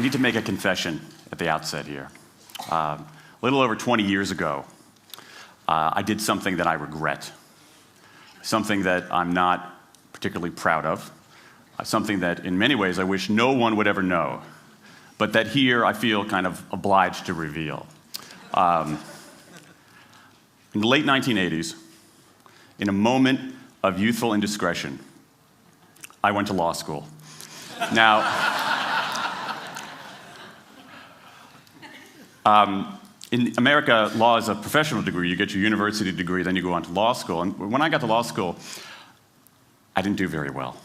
need to make a confession at the outset here. A little over 20 years ago, I did something that I regret, something that I'm not particularly proud of, something that in many ways I wish no one would ever know, but that here I feel kind of obliged to reveal. In the late 1980s, in a moment of youthful indiscretion, I went to law school. Now, in America, law is a professional degree. You get your university degree, then you go on to law school. And when I got to law school, I didn't do very well.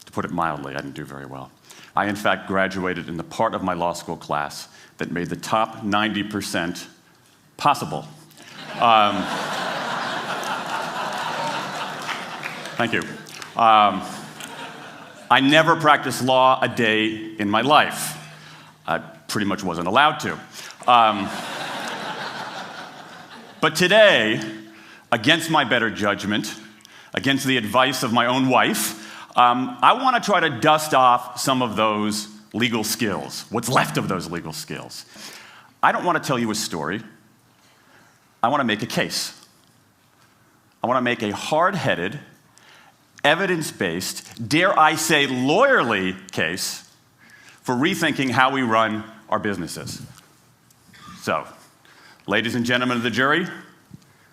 To put it mildly, I didn't do very well. I, in fact, graduated in the part of my law school class that made the top 90% possible. Thank you. I never practiced law a day in my life. I pretty much wasn't allowed to. But today, against my better judgment, against the advice of my own wife, I want to try to dust off some of those legal skills, what's left of those legal skills. I don't want to tell you a story. I want to make a case. I want to make a hard-headed, evidence-based, dare I say lawyerly case for rethinking how we run our businesses. So, ladies and gentlemen of the jury,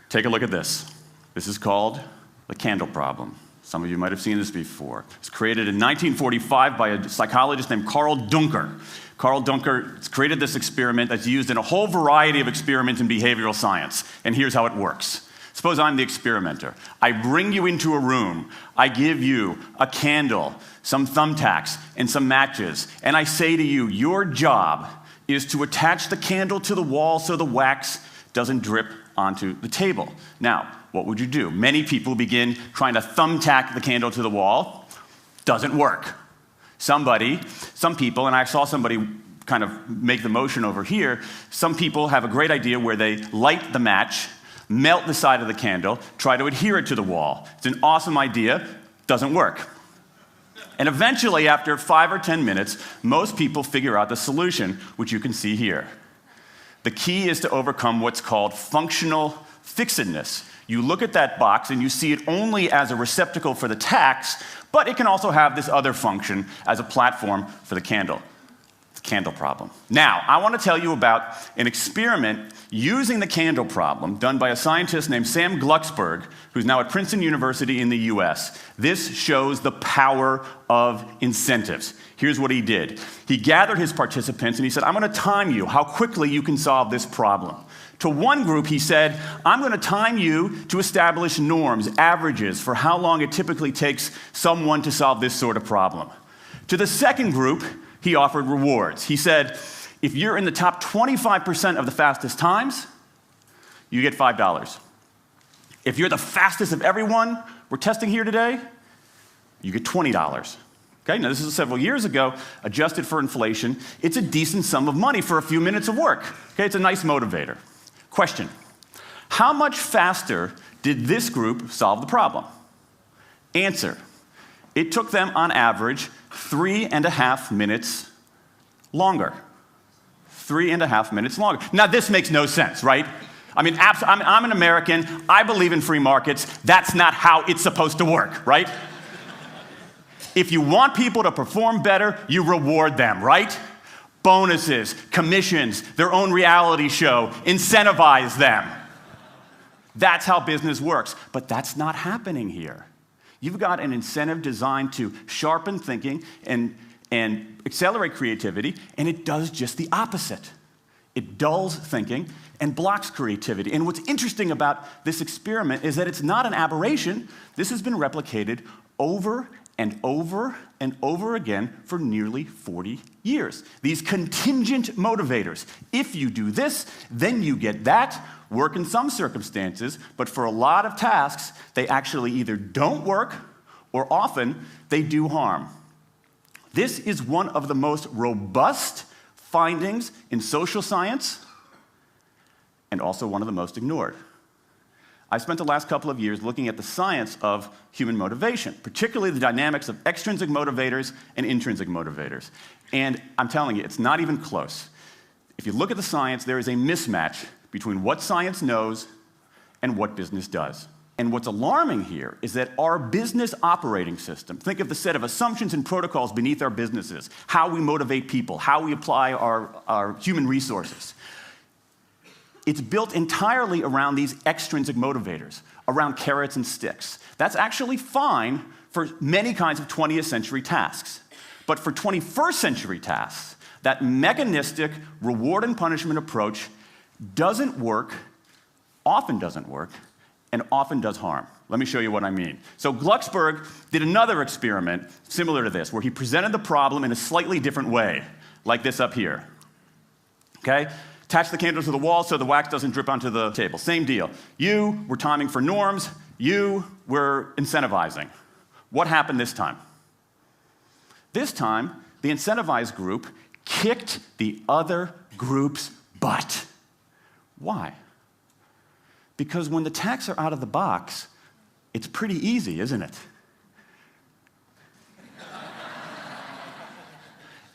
take a look at this. This is called the candle problem. Some of you might have seen this before. It was created in 1945 by a psychologist named Carl Duncker. Carl Duncker created this experiment that's used in a whole variety of experiments in behavioral science. And here's how it works. Suppose I'm the experimenter. I bring you into a room. I give you a candle, some thumbtacks, and some matches. And I say to you, your job is to attach the candle to the wall so the wax doesn't drip onto the table. Now, what would you do? Many people begin trying to thumbtack the candle to the wall. Doesn't work. Some people, and I saw somebody kind of make the motion over here, some people have a great idea where they light the match, melt the side of the candle, try to adhere it to the wall. It's an awesome idea, doesn't work. And eventually, after 5 or 10 minutes, most people figure out the solution, which you can see here. The key is to overcome what's called functional fixedness. You look at that box and you see it only as a receptacle for the tacks, but it can also have this other function as a platform for the candle. The candle problem. Now, I want to tell you about an experiment using the candle problem done by a scientist named Sam Glucksberg, who's now at Princeton University in the US. This shows the power of incentives. Here's what he did. He gathered his participants and he said, I'm going to time you how quickly you can solve this problem. To one group, he said, I'm going to time you to establish norms, averages, for how long it typically takes someone to solve this sort of problem. To the second group, he offered rewards. He said, if you're in the top 25% of the fastest times, you get $5. If you're the fastest of everyone we're testing here today, you get $20. Okay, now this is several years ago, adjusted for inflation. It's a decent sum of money for a few minutes of work. Okay, it's a nice motivator. Question, how much faster did this group solve the problem? Answer, it took them on average 3.5 minutes longer. 3.5 minutes longer. Now this makes no sense, right? I mean, I'm an American, I believe in free markets, that's not how it's supposed to work, right? If you want people to perform better, you reward them, right? Bonuses, commissions, their own reality show, incentivize them. That's how business works, but that's not happening here. You've got an incentive designed to sharpen thinking and accelerate creativity, and it does just the opposite. It dulls thinking and blocks creativity. And what's interesting about this experiment is that it's not an aberration. This has been replicated over and over and over again for nearly 40 years. These contingent motivators. If you do this, then you get that. Work in some circumstances, but for a lot of tasks, they actually either don't work or often they do harm. This is one of the most robust findings in social science and also one of the most ignored. I spent the last couple of years looking at the science of human motivation, particularly the dynamics of extrinsic motivators and intrinsic motivators. And I'm telling you, it's not even close. If you look at the science, there is a mismatch between what science knows and what business does. And what's alarming here is that our business operating system, think of the set of assumptions and protocols beneath our businesses, how we motivate people, how we apply our human resources. It's built entirely around these extrinsic motivators, around carrots and sticks. That's actually fine for many kinds of 20th century tasks. But for 21st century tasks, that mechanistic reward and punishment approach doesn't work, often doesn't work, and often does harm. Let me show you what I mean. So Glucksberg did another experiment similar to this, where he presented the problem in a slightly different way, like this up here. Okay? Attach the candle to the wall so the wax doesn't drip onto the table. Same deal. You were timing for norms. You were incentivizing. What happened this time? This time, the incentivized group kicked the other group's butt. Why? Because when the tasks are out of the box, it's pretty easy, isn't it?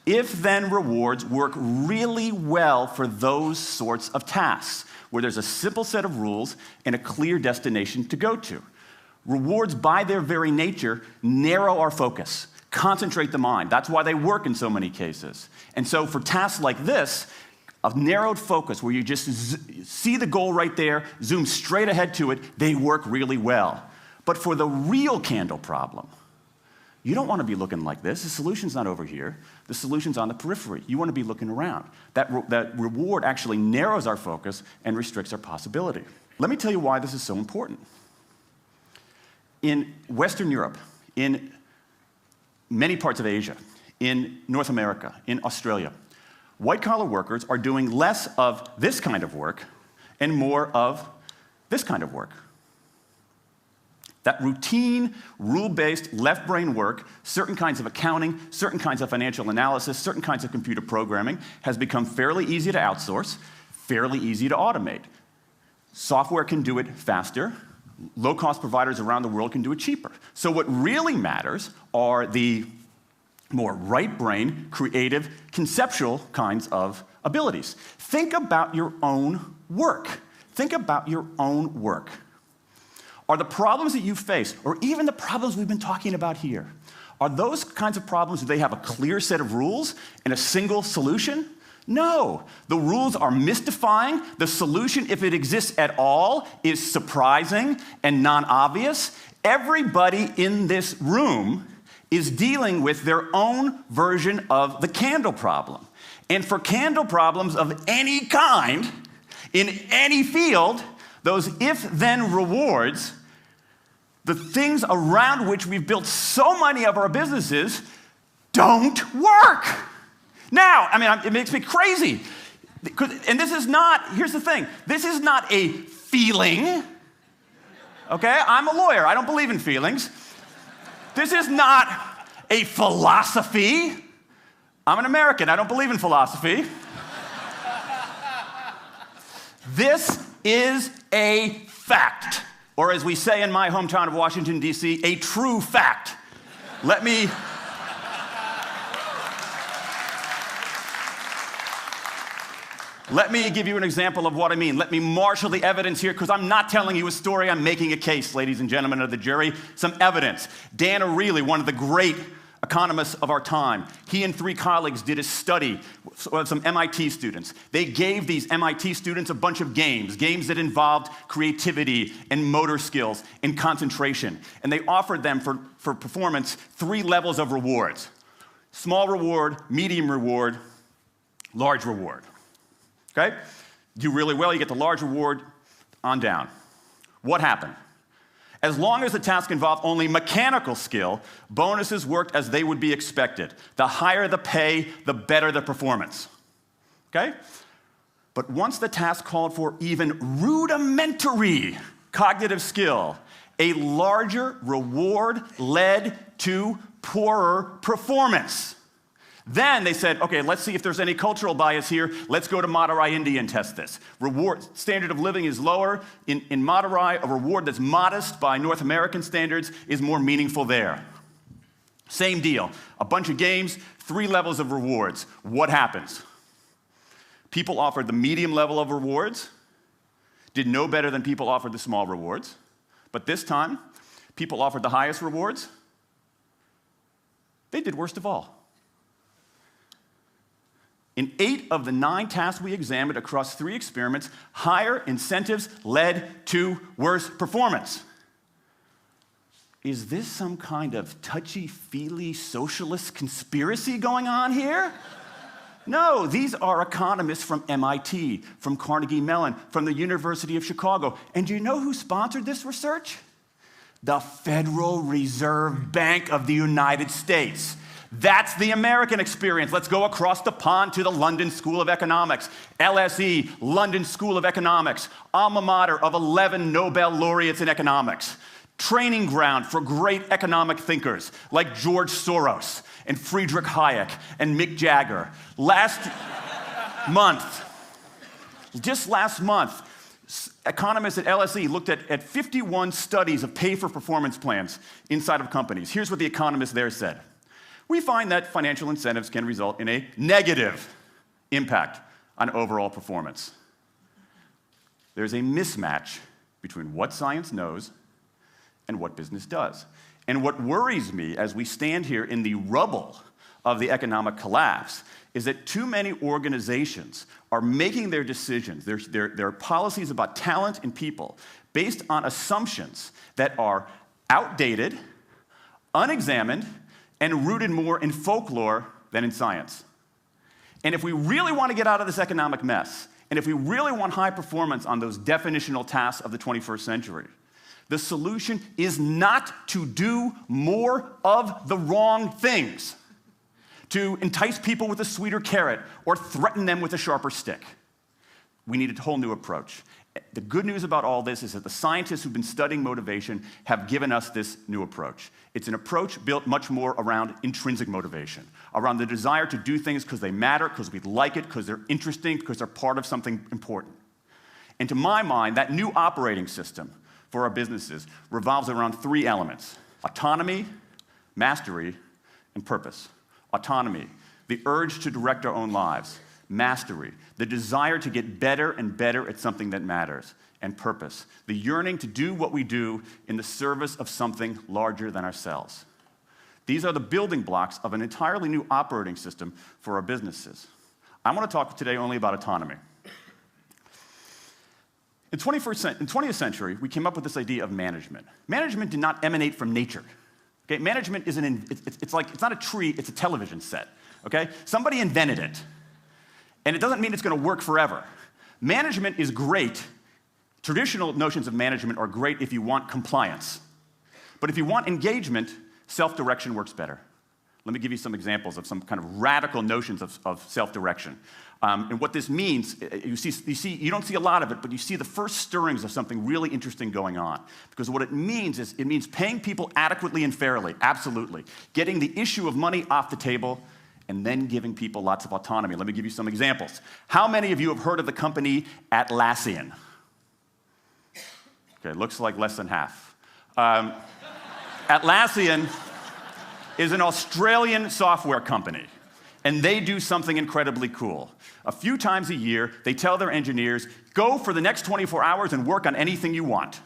If-then rewards work really well for those sorts of tasks, where there's a simple set of rules and a clear destination to go to. Rewards, by their very nature, narrow our focus, concentrate the mind. That's why they work in so many cases. And so for tasks like this, a narrowed focus where you just see the goal right there, zoom straight ahead to it, they work really well. But for the real candle problem, you don't want to be looking like this. The solution's not over here. The solution's on the periphery. You want to be looking around. That reward actually narrows our focus and restricts our possibility. Let me tell you why this is so important. In Western Europe, in many parts of Asia, in North America, in Australia, white-collar workers are doing less of this kind of work and more of this kind of work. That routine, rule-based, left-brain work, certain kinds of accounting, certain kinds of financial analysis, certain kinds of computer programming, has become fairly easy to outsource, fairly easy to automate. Software can do it faster. Low-cost providers around the world can do it cheaper. So what really matters are the more right-brain, creative, conceptual kinds of abilities. Think about your own work. Think about your own work. Are the problems that you face, or even the problems we've been talking about here, are those kinds of problems, do they have a clear set of rules and a single solution? No. The rules are mystifying. The solution, if it exists at all, is surprising and non-obvious. Everybody in this room is dealing with their own version of the candle problem. And for candle problems of any kind, in any field, those if-then rewards, the things around which we've built so many of our businesses, don't work. Now, I mean, it makes me crazy. And this is not, here's the thing, this is not a feeling. Okay, I'm a lawyer, I don't believe in feelings. This is not a philosophy. I'm an American, I don't believe in philosophy. This is a fact, or as we say in my hometown of Washington, D.C., a true fact. Let me give you an example of what I mean. Let me marshal the evidence here, because I'm not telling you a story, I'm making a case, ladies and gentlemen of the jury. Some evidence. Dan Ariely, one of the great economists of our time, he and 3 colleagues did a study of some MIT students. They gave these MIT students a bunch of games that involved creativity and motor skills and concentration. And they offered them for performance 3 levels of rewards. Small reward, medium reward, large reward. Okay? Do really well, you get the large reward, on down. What happened? As long as the task involved only mechanical skill, bonuses worked as they would be expected. The higher the pay, the better the performance. Okay? But once the task called for even rudimentary cognitive skill, a larger reward led to poorer performance. Then they said, okay, let's see if there's any cultural bias here. Let's go to Madurai, India and test this. Standard of living is lower. In Madurai, a reward that's modest by North American standards is more meaningful there. Same deal. A bunch of games, 3 levels of rewards. What happens? People offered the medium level of rewards, did no better than people offered the small rewards. But this time, people offered the highest rewards. They did worst of all. In 8 of the 9 tasks we examined across 3 experiments, higher incentives led to worse performance. Is this some kind of touchy-feely socialist conspiracy going on here? No, these are economists from MIT, from Carnegie Mellon, from the University of Chicago. And do you know who sponsored this research? The Federal Reserve Bank of the United States. That's the American experience. Let's go across the pond to the London School of Economics. LSE, London School of Economics, alma mater of 11 Nobel laureates in economics. Training ground for great economic thinkers like George Soros and Friedrich Hayek and Mick Jagger. Just last month, economists at LSE looked at 51 studies of pay-for-performance plans inside of companies. Here's what the economists there said. We find that financial incentives can result in a negative impact on overall performance. There's a mismatch between what science knows and what business does. And what worries me as we stand here in the rubble of the economic collapse is that too many organizations are making their decisions, their policies about talent and people, based on assumptions that are outdated, unexamined, and rooted more in folklore than in science. And if we really want to get out of this economic mess, and if we really want high performance on those definitional tasks of the 21st century, the solution is not to do more of the wrong things, to entice people with a sweeter carrot or threaten them with a sharper stick. We need a whole new approach. The good news about all this is that the scientists who've been studying motivation have given us this new approach. It's an approach built much more around intrinsic motivation, around the desire to do things because they matter, because we like it, because they're interesting, because they're part of something important. And to my mind, that new operating system for our businesses revolves around 3 elements: autonomy, mastery, and purpose. Autonomy, the urge to direct our own lives. Mastery, the desire to get better and better at something that matters. And purpose, the yearning to do what we do in the service of something larger than ourselves. These are the building blocks of an entirely new operating system for our businesses. I want to talk today only about autonomy. In the 20th century, we came up with this idea of management. Management did not emanate from nature. Okay? Management it's not a tree, it's a television set. Okay? Somebody invented it. And it doesn't mean it's going to work forever. Management is great. Traditional notions of management are great if you want compliance. But if you want engagement, self-direction works better. Let me give you some examples of some kind of radical notions of self-direction. And what this means, you don't see a lot of it, but you see the first stirrings of something really interesting going on. Because what it means is, it means paying people adequately and fairly, absolutely. Getting the issue of money off the table, and then giving people lots of autonomy. Let me give you some examples. How many of you have heard of the company Atlassian? Okay, looks like less than half. Atlassian is an Australian software company, and they do something incredibly cool. A few times a year, they tell their engineers, go for the next 24 hours and work on anything you want.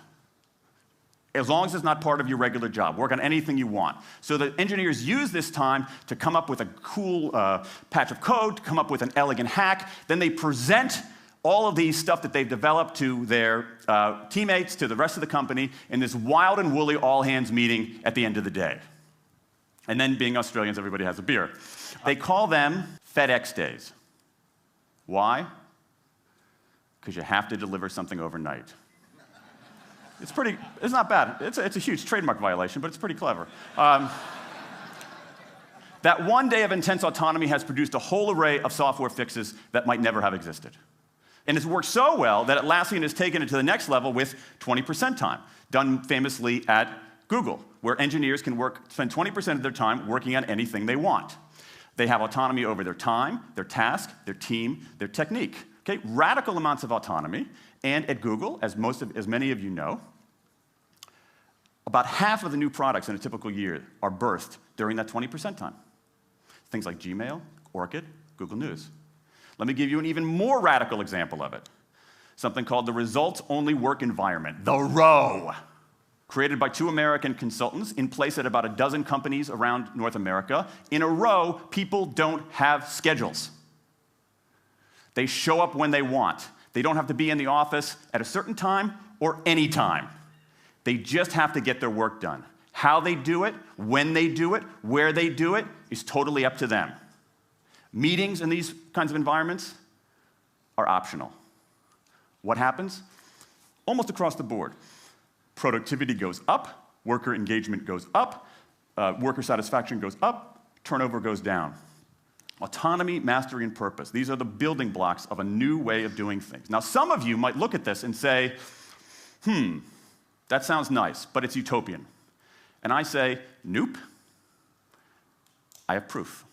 As long as it's not part of your regular job. Work on anything you want. So the engineers use this time to come up with a cool patch of code, to come up with an elegant hack. Then they present all of these stuff that they've developed to their teammates, to the rest of the company, in this wild and woolly all-hands meeting at the end of the day. And then, being Australians, everybody has a beer. They call them FedEx days. Why? Because you have to deliver something overnight. It's not bad. It's a huge trademark violation, but it's pretty clever. That one day of intense autonomy has produced a whole array of software fixes that might never have existed. And it's worked so well that Atlassian has taken it to the next level with 20% time, done famously at Google, where engineers can spend 20% of their time working on anything they want. They have autonomy over their time, their task, their team, their technique. Okay? Radical amounts of autonomy. And at Google, as many of you know, about half of the new products in a typical year are birthed during that 20% time. Things like Gmail, Orchid, Google News. Let me give you an even more radical example of it. Something called the results-only work environment, the ROW, created by 2 American consultants in place at about a dozen companies around North America. In a ROW, people don't have schedules. They show up when they want. They don't have to be in the office at a certain time or any time. They just have to get their work done. How they do it, when they do it, where they do it, is totally up to them. Meetings in these kinds of environments are optional. What happens? Almost across the board. Productivity goes up, worker engagement goes up, worker satisfaction goes up, turnover goes down. Autonomy, mastery, and purpose. These are the building blocks of a new way of doing things. Now, some of you might look at this and say, that sounds nice, but it's utopian. And I say, nope. I have proof.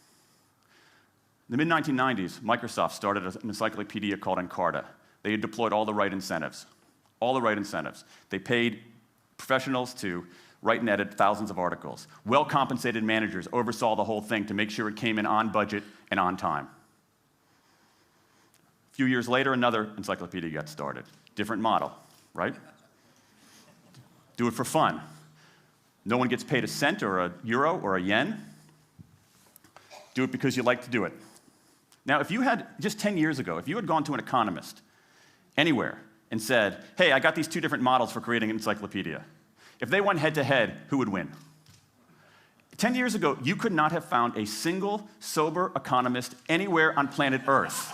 In the mid-1990s, Microsoft started an encyclopedia called Encarta. They had deployed all the right incentives. All the right incentives. They paid professionals to write and edit thousands of articles. Well-compensated managers oversaw the whole thing to make sure it came in on budget and on time. A few years later, another encyclopedia got started. Different model, right? Do it for fun. No one gets paid a cent or a euro or a yen. Do it because you like to do it. Now, if you had, just 10 years ago, if you had gone to an economist anywhere and said, hey, I got these 2 different models for creating an encyclopedia. If they went head-to-head, who would win? 10 years ago, you could not have found a single sober economist anywhere on planet Earth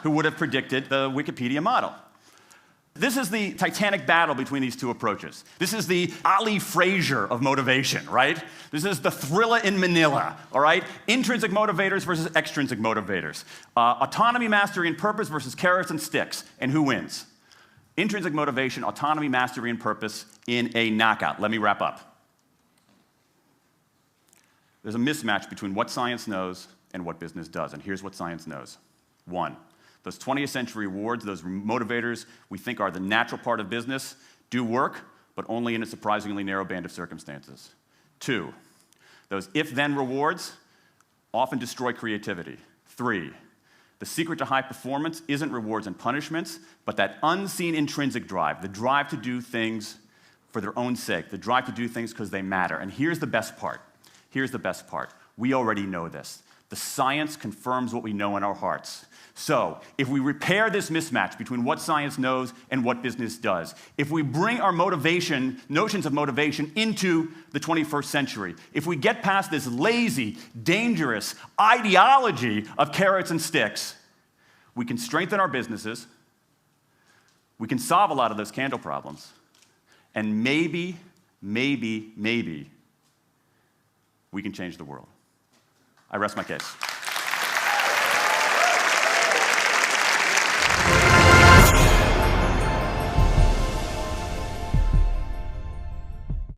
who would have predicted the Wikipedia model. This is the titanic battle between these 2 approaches. This is the Ali Frazier of motivation, right? This is the thriller in Manila, all right? Intrinsic motivators versus extrinsic motivators. Autonomy, mastery, and purpose versus carrots and sticks. And who wins? Intrinsic motivation, autonomy, mastery, and purpose in a knockout. Let me wrap up. There's a mismatch between what science knows and what business does. And here's what science knows. 1, those 20th century rewards, those motivators we think are the natural part of business, do work, but only in a surprisingly narrow band of circumstances. 2, those if-then rewards often destroy creativity. 3, the secret to high performance isn't rewards and punishments, but that unseen intrinsic drive, the drive to do things for their own sake, the drive to do things because they matter. And here's the best part. Here's the best part. We already know this. The science confirms what we know in our hearts. So, if we repair this mismatch between what science knows and what business does, if we bring our motivation, notions of motivation into the 21st century, if we get past this lazy, dangerous ideology of carrots and sticks, we can strengthen our businesses, we can solve a lot of those candle problems, and maybe, we can change the world. I rest my case.